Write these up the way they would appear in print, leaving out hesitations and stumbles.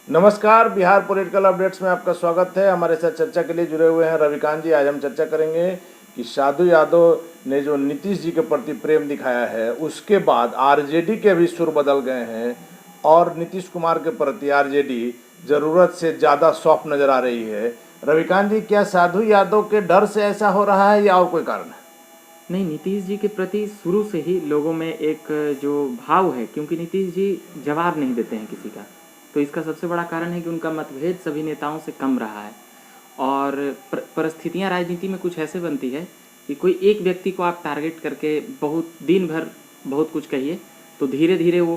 नमस्कार, Bihar political updates में आपका स्वागत है। हमारे साथ चर्चा के लिए जुड़े हुए हैं रविकांत जी। आज हम चर्चा करेंगे कि साधु यादव ने जो नीतीश जी के प्रति प्रेम दिखाया है, उसके बाद आरजेडी के भी सुर बदल गए हैं और नीतीश कुमार के प्रति आरजेडी ज़रूरत से ज़्यादा सॉफ्ट नज़र आ रही है। रविकांत जी, क्या साधु यादव के डर से ऐसा हो रहा है या और कोई कारण है? नहीं, नीतीश जी के प्रति शुरू से ही लोगों में एक जो भाव है, क्योंकि नीतीश जी जवाब नहीं देते हैं किसी का, तो इसका सबसे बड़ा कारण है कि उनका मतभेद सभी नेताओं से कम रहा है। और परिस्थितियां राजनीति में कुछ ऐसे बनती है कि कोई एक व्यक्ति को आप टारगेट करके बहुत दिन भर बहुत कुछ कहिए, तो धीरे धीरे वो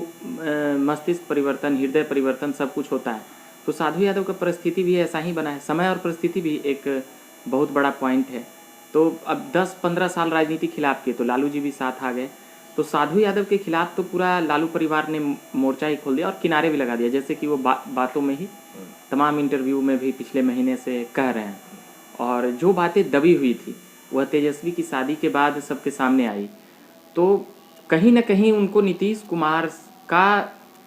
मस्तिष्क परिवर्तन, हृदय परिवर्तन सब कुछ होता है। तो साधु यादव का परिस्थिति भी ऐसा ही बना है। समय और परिस्थिति भी एक बहुत बड़ा पॉइंट है। तो अब 10-15 साल राजनीति खिलाफ किए, तो लालू जी भी साथ आ गए, तो साधु यादव के खिलाफ तो पूरा लालू परिवार ने मोर्चा ही खोल दिया और किनारे भी लगा दिया, जैसे कि वो बातों में ही तमाम इंटरव्यू में भी पिछले महीने से कह रहे हैं। और जो बातें दबी हुई थी वह तेजस्वी की शादी के बाद सबके सामने आई। तो कहीं ना कहीं उनको नीतीश कुमार का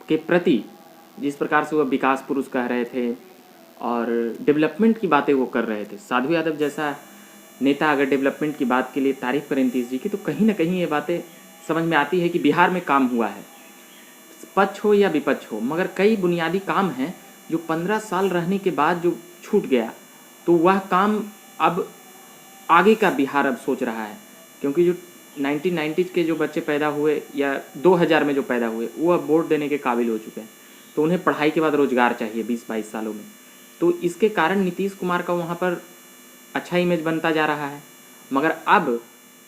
के प्रति जिस प्रकार से वह विकास पुरुष कह रहे थे और डेवलपमेंट की बातें वो कर रहे थे, साधु यादव जैसा नेता अगर डेवलपमेंट की बात के लिए तारीफ करें नीतीश जी की, तो कहीं ना कहीं ये बातें समझ में आती है कि बिहार में काम हुआ है, पक्ष हो या विपक्ष हो, मगर कई बुनियादी काम हैं जो 15 साल रहने के बाद जो छूट गया, तो वह काम अब आगे का बिहार अब सोच रहा है। क्योंकि जो 1990s के जो बच्चे पैदा हुए या 2000 में जो पैदा हुए, वो अब वोट देने के काबिल हो चुके हैं, तो उन्हें पढ़ाई के बाद रोजगार चाहिए 20-22 सालों में। तो इसके कारण नीतीश कुमार का वहाँ पर अच्छा इमेज बनता जा रहा है। मगर अब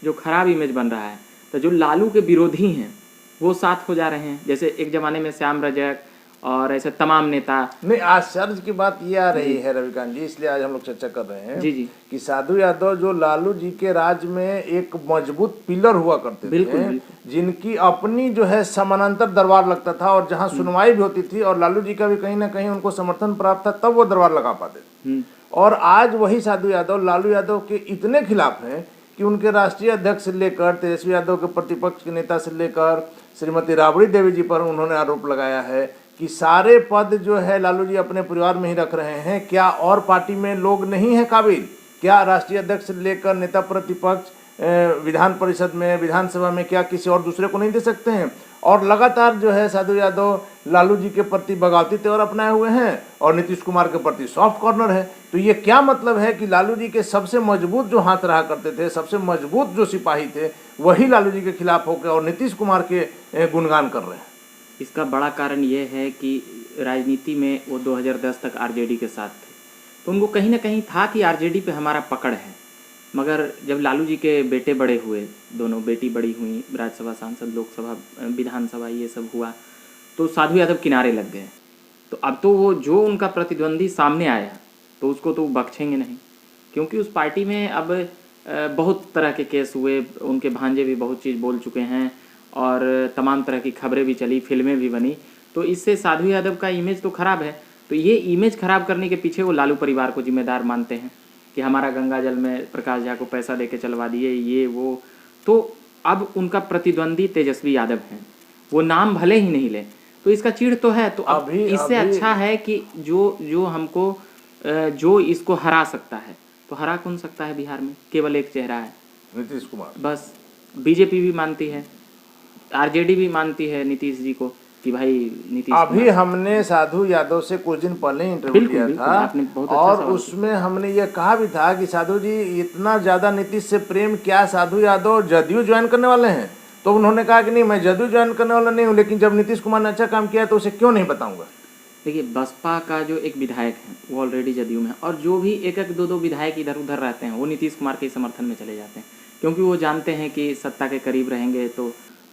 जो खराब इमेज बन रहा है, तो जो लालू के विरोधी हैं वो साथ हो जा रहे हैं, जैसे एक ज़माने में श्याम रजक और ऐसे तमाम नेता। नहीं, आश्चर्य की बात ये आ रही है रविकांत जी, इसलिए आज हम लोग चर्चा कर रहे हैं जी जी कि साधु यादव जो लालू जी के राज में एक मजबूत पिलर हुआ करते बिल्कुल थे, बिल्कुल जिनकी अपनी जो है समानांतर दरबार लगता था और जहां सुनवाई भी होती थी और लालू जी का भी कहीं ना कहीं उनको समर्थन प्राप्त था, तब वो दरबार लगा पाते थे। और आज वही साधु यादव लालू यादव के इतने खिलाफ हैं कि उनके राष्ट्रीय अध्यक्ष से लेकर तेजस्वी यादव के प्रतिपक्ष के नेता से लेकर श्रीमती राबड़ी देवी जी पर उन्होंने आरोप लगाया है कि सारे पद जो है लालू जी अपने परिवार में ही रख रहे हैं। क्या और पार्टी में लोग नहीं हैं काबिल? क्या राष्ट्रीय अध्यक्ष से लेकर नेता प्रतिपक्ष विधान परिषद में, विधानसभा में, क्या किसी और दूसरे को नहीं दे सकते हैं? और लगातार जो है साधु यादव लालू जी के प्रति बगावती तेवर अपनाए हुए हैं और नीतीश कुमार के प्रति सॉफ्ट कॉर्नर है। तो ये क्या मतलब है कि लालू जी के सबसे मजबूत जो हाथ रहा करते थे, सबसे मजबूत जो सिपाही थे, वही लालू जी के खिलाफ होकर और नीतीश कुमार के गुणगान कर रहे हैं? इसका बड़ा कारण ये है कि राजनीति में वो 2010 तक आरजेडी के साथ थे, तो उनको कहीं ना कहीं था कि आरजेडी पे हमारा पकड़ है। मगर जब लालू जी के बेटे बड़े हुए, दोनों बेटी बड़ी हुई, राज्यसभा सांसद, लोकसभा, विधानसभा, ये सब हुआ, तो साधु यादव किनारे लग गए। तो अब तो वो जो उनका प्रतिद्वंदी सामने आया, तो उसको तो बख्शेंगे नहीं, क्योंकि उस पार्टी में अब बहुत तरह के केस हुए, उनके भांजे भी बहुत चीज़ बोल चुके हैं और तमाम तरह की खबरें भी चली, फिल्में भी बनी। तो इससे साधु यादव का इमेज तो खराब है। तो ये इमेज खराब करने के पीछे वो लालू परिवार को जिम्मेदार मानते हैं कि हमारा गंगा जल में प्रकाश झा को पैसा दे के चलवा दिए, ये वो। तो अब उनका प्रतिद्वंदी तेजस्वी यादव हैं, वो नाम भले ही नहीं ले, तो इसका चिढ़ तो है। तो अब इससे अच्छा है कि जो हमको जो इसको हरा सकता है, तो हरा कौन सकता है बिहार में? केवल एक चेहरा है, नीतीश कुमार। बस। बीजेपी भी मानती है, आरजेडी भी मानती है नीतीश जी को कि भाई नीतीश। अभी हमने साधु यादव से कुछ दिन पहले इंटरव्यू लिया था, आपने बहुत अच्छा और उसमें हमने ये कहा भी था कि साधु जी इतना ज़्यादा नीतीश से प्रेम, क्या साधु यादव जदयू ज्वाइन करने वाले हैं? तो उन्होंने कहा कि नहीं, मैं जदयू ज्वाइन करने वाला नहीं हूँ, लेकिन जब नीतीश कुमार ने अच्छा काम किया तो उसे क्यों नहीं बताऊंगा। देखिए, बसपा का जो एक विधायक है वो ऑलरेडी जदयू में है, और जो भी एक एक दो विधायक इधर उधर रहते हैं वो नीतीश कुमार के समर्थन में चले जाते हैं, क्योंकि वो जानते हैं कि सत्ता के करीब रहेंगे तो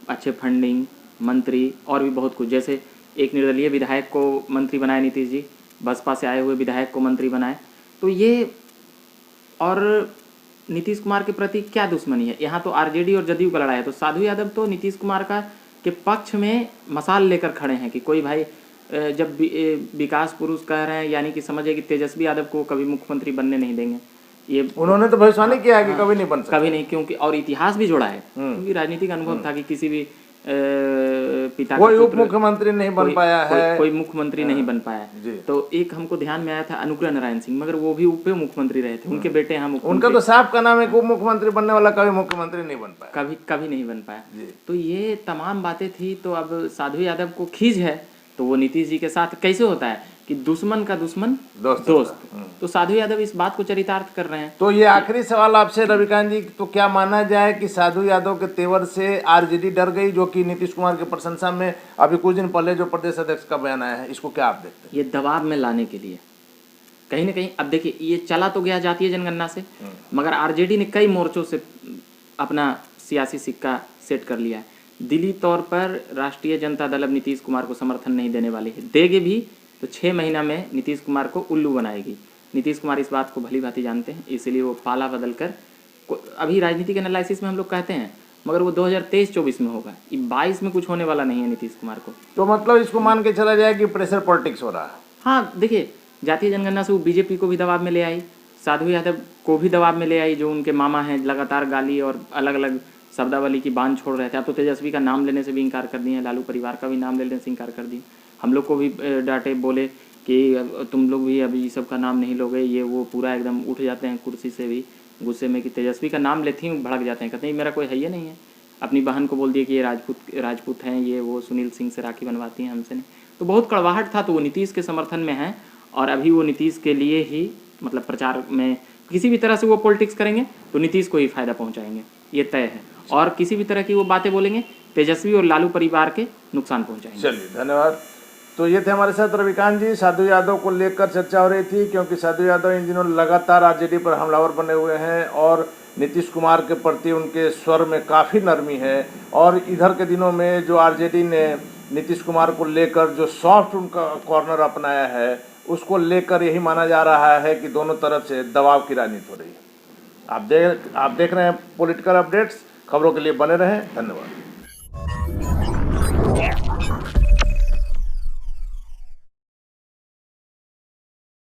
अच्छे फंडिंग, मंत्री और भी बहुत कुछ। जैसे एक निर्दलीय विधायक को मंत्री बनाए नीतीश जी, बसपा से आए हुए विधायक को मंत्री बनाए, तो ये। और नीतीश कुमार के प्रति क्या दुश्मनी है? यहाँ तो आरजेडी और जदयू का लड़ाई है, तो साधु यादव तो नीतीश कुमार का के पक्ष में मसाल लेकर खड़े हैं कि कोई भाई जब विकास पुरुष कह रहे हैं, यानी कि समझिए कि तेजस्वी यादव को कभी मुख्यमंत्री बनने नहीं देंगे। ये उन्होंने तो भविष्यवाणी किया है कि कभी नहीं बन सकता, कभी नहीं, क्योंकि और इतिहास भी जोड़ा है, क्योंकि राजनीतिक अनुभव था कि किसी भी पिता कोई का उप पुत्र, मुख्यमंत्री नहीं बन पाया है। कोई मुख्यमंत्री नहीं बन पाया। जी। तो एक हमको ध्यान में आया था अनुग्रह नारायण सिंह, मगर वो भी उप मुख्यमंत्री रहे थे, उनके बेटे हम उनका तो साफ का नाम है कि उप मुख्यमंत्री बनने वाला कभी मुख्यमंत्री नहीं बन पाया, कभी नहीं बन पाया। जी। तो ये तमाम बातें थी। तो अब साधु यादव को खींच है तो वो नीतीश जी के साथ कैसे होता है कि दुश्मन का दुश्मन दोस्त। तो साधु यादव इस बात को चरितार्थ कर रहे हैं। तो ये आखिरी सवाल आपसे रविकांत जी, तो क्या माना जाए कि साधु यादव के तेवर से आरजेडी डर गई, जो कि नीतीश कुमार की प्रशंसा में अभी कुछ दिन पहले जो प्रदेश अध्यक्ष का बयान आया है, इसको क्या आप देखते हैं? ये दबाव में लाने के लिए कहीं ना कहीं, अब देखिए ये चला तो गया जातीय जनगणना से, मगर आरजेडी ने कई मोर्चों से अपना सियासी सिक्का सेट कर लिया है। दिली तौर पर राष्ट्रीय जनता दल अब नीतीश कुमार को समर्थन नहीं देने वाली है, देगी भी तो 6 महीना में नीतीश कुमार को उल्लू बनाएगी। नीतीश कुमार इस बात को भली भांति जानते हैं, इसलिए वो पाला बदल कर, अभी राजनीतिक एनालिसिस में हम लोग कहते हैं, मगर वो 2023-24 में होगा, 22 में कुछ होने वाला नहीं है नीतीश कुमार को। तो मतलब इसको मान के चला जाए कि प्रेशर पॉलिटिक्स हो रहा है। हाँ देखिए, जातीय जनगणना से वो बीजेपी को भी दबाव में ले आई, साधु यादव को भी दबाव में ले आई, जो उनके मामा हैं, लगातार गाली और अलग अलग शब्दावली की बांध छोड़ रहे थे। अब तो तेजस्वी का नाम लेने से भी इनकार कर दिए, लालू परिवार का भी नाम लेने से इनकार कर दिए। हम लोग को भी डांटे, बोले कि तुम लोग भी अभी सब का नाम नहीं लोगे, ये वो, पूरा एकदम उठ जाते हैं कुर्सी से भी गुस्से में कि तेजस्वी का नाम लेते ही भड़क जाते हैं, कहते हैं मेरा कोई है ही नहीं है। अपनी बहन को बोल दिए कि ये राजपूत हैं, ये वो, सुनील सिंह से राखी बनवाती हैं, हमसे नहीं। तो बहुत कड़वाहट था। तो वो नीतीश के समर्थन में है और अभी वो नीतीश के लिए ही, मतलब प्रचार में किसी भी तरह से वो पॉलिटिक्स करेंगे तो नीतीश को ही फायदा पहुंचाएंगे, ये तय है। और किसी भी तरह की वो बातें बोलेंगे तेजस्वी और लालू परिवार के नुकसान पहुंचाएंगे। चलिए, धन्यवाद। तो ये थे हमारे साथ रविकांत जी। साधु यादव को लेकर चर्चा हो रही थी, क्योंकि साधु यादव इन दिनों लगातार आरजेडी पर हमलावर बने हुए हैं और नीतीश कुमार के प्रति उनके स्वर में काफ़ी नरमी है। और इधर के दिनों में जो आरजेडी ने नीतीश कुमार को लेकर जो सॉफ्ट उनका कॉर्नर अपनाया है, उसको लेकर यही माना जा रहा है कि दोनों तरफ से दबाव की राजनीति हो रही है। आप देख रहे हैं पॉलिटिकल अपडेट्स। खबरों के लिए बने रहें। धन्यवाद।